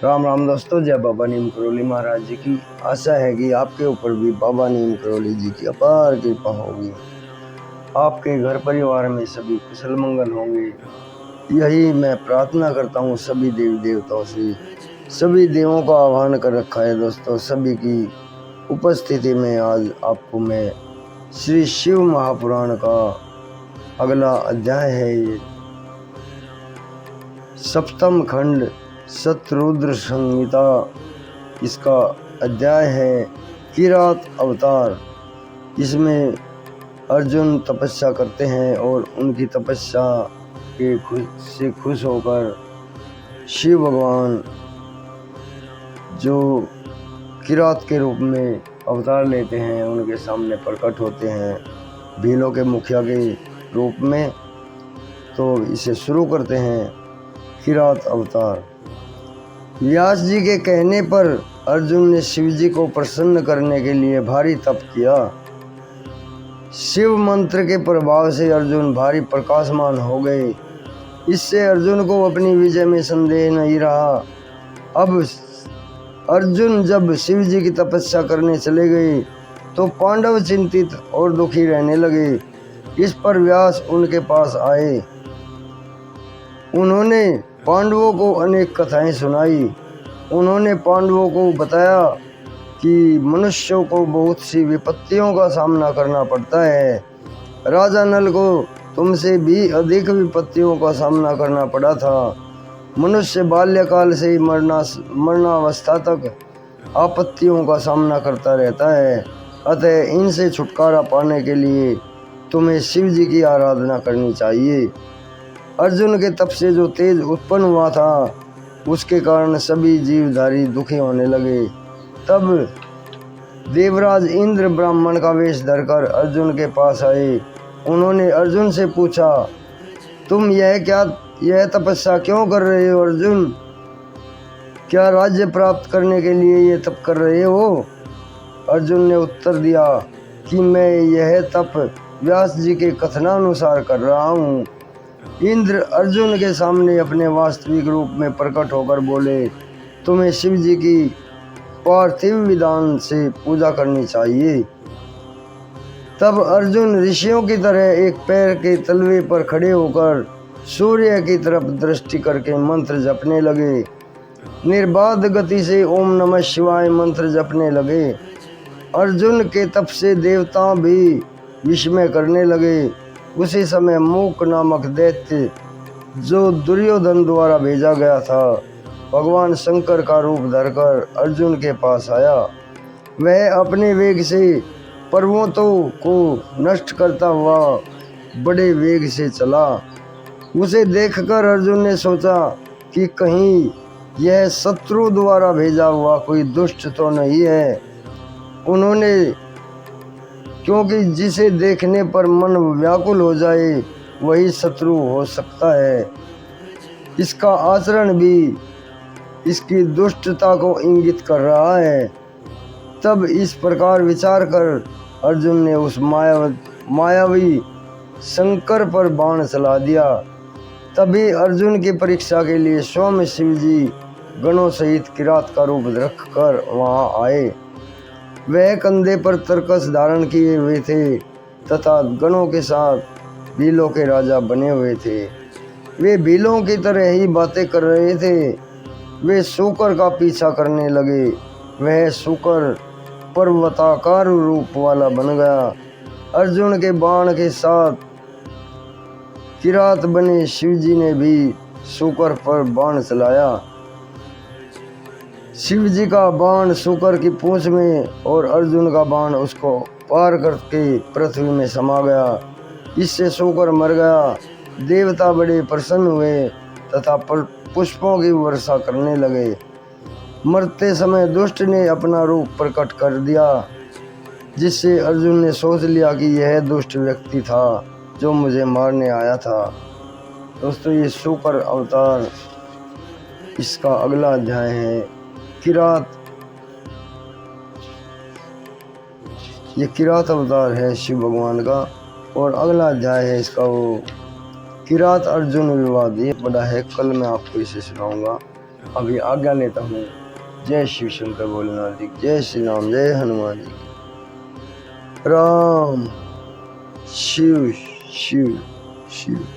राम राम दोस्तों, जय बाबा नीम करोली महाराज जी की। आशा है कि आपके ऊपर भी बाबा नीम करोली जी की अपार कृपा होगी। आपके घर परिवार में सभी कुशल मंगल होंगे, यही मैं प्रार्थना करता हूँ सभी देवी देवताओं से। सभी देवों का आह्वान कर रखा है दोस्तों, सभी की उपस्थिति में आज आपको मैं श्री शिव महापुराण का अगला अध्याय है, ये सप्तम खंड शतरुद्र संहिता। इसका अध्याय है किरात अवतार। इसमें अर्जुन तपस्या करते हैं और उनकी तपस्या से खुश होकर शिव भगवान जो किरात के रूप में अवतार लेते हैं उनके सामने प्रकट होते हैं भीलों के मुखिया के रूप में। तो इसे शुरू करते हैं किरात अवतार। व्यास जी के कहने पर अर्जुन ने शिव जी को प्रसन्न करने के लिए भारी तप किया। शिव मंत्र के प्रभाव से अर्जुन भारी प्रकाशमान हो गए। इससे अर्जुन को अपनी विजय में संदेह नहीं रहा। अब अर्जुन जब शिव जी की तपस्या करने चले गए तो पांडव चिंतित और दुखी रहने लगे। इस पर व्यास उनके पास आए। उन्होंने पांडवों को अनेक कथाएं सुनाई। उन्होंने पांडवों को बताया कि मनुष्यों को बहुत सी विपत्तियों का सामना करना पड़ता है। राजा नल को तुमसे भी अधिक विपत्तियों का सामना करना पड़ा था। मनुष्य बाल्यकाल से ही मरणावस्था तक आपत्तियों का सामना करता रहता है। अतः इनसे छुटकारा पाने के लिए तुम्हें शिव जी की आराधना करनी चाहिए। अर्जुन के तप से जो तेज उत्पन्न हुआ था उसके कारण सभी जीवधारी दुखी होने लगे। तब देवराज इंद्र ब्राह्मण का वेश धरकर अर्जुन के पास आए। उन्होंने अर्जुन से पूछा, तुम यह तपस्या क्यों कर रहे हो अर्जुन? क्या राज्य प्राप्त करने के लिए ये तप कर रहे हो? अर्जुन ने उत्तर दिया कि मैं यह तप व्यास जी के कथनानुसार कर रहा हूँ। इंद्र अर्जुन के सामने अपने वास्तविक रूप में प्रकट होकर बोले, तुम्हें शिव जी की पार्थिव विधान से पूजा करनी चाहिए। तब अर्जुन ऋषियों की तरह एक पैर के तलवे पर खड़े होकर सूर्य की तरफ दृष्टि करके मंत्र जपने लगे। निर्बाध गति से ओम नमः शिवाय मंत्र जपने लगे। अर्जुन के तप से देवता भी विस्मय करने लगे। उसी समय मूक नामक दैत्य जो दुर्योधन द्वारा भेजा गया था भगवान शंकर का रूप धरकर अर्जुन के पास आया। वह अपने वेग से पर्वतों को नष्ट करता हुआ बड़े वेग से चला। उसे देखकर अर्जुन ने सोचा कि कहीं यह शत्रु द्वारा भेजा हुआ कोई दुष्ट तो नहीं है। उन्होंने क्योंकि जिसे देखने पर मन व्याकुल हो जाए वही शत्रु हो सकता है। इसका आचरण भी इसकी दुष्टता को इंगित कर रहा है। तब इस प्रकार विचार कर अर्जुन ने उस मायावी शंकर पर बाण चला दिया। तभी अर्जुन की परीक्षा के लिए स्वयं शिव जी गणों सहित किरात का रूप रखकर वहां आए। वह कंधे पर तरकस धारण किए हुए थे तथा गणों के साथ भीलों के राजा बने हुए थे। वे भीलों की तरह ही बातें कर रहे थे। वे शूकर का पीछा करने लगे। वह शूकर पर्वताकार रूप वाला बन गया। अर्जुन के बाण के साथ किरात बने शिव जी ने भी शूकर पर बाण चलाया। शिव जी का बाण शूकर की पूंछ में और अर्जुन का बाण उसको पार करके पृथ्वी में समा गया। इससे शूकर मर गया। देवता बड़े प्रसन्न हुए तथा पुष्पों की वर्षा करने लगे। मरते समय दुष्ट ने अपना रूप प्रकट कर दिया, जिससे अर्जुन ने सोच लिया कि यह दुष्ट व्यक्ति था जो मुझे मारने आया था। दोस्तों, ये शूकर अवतार इसका अगला अध्याय है किरात। ये किरात अवतार है शिव भगवान का और अगला अध्याय है इसका वो किरात अर्जुन विवाद। ये बड़ा है, कल मैं आपको इसे सुनाऊंगा। अभी आज्ञा लेता हूँ। जय शिव शंकर भोलेनाथ जी, जय श्री राम, जय हनुमान जी, राम शिव शिव शिव।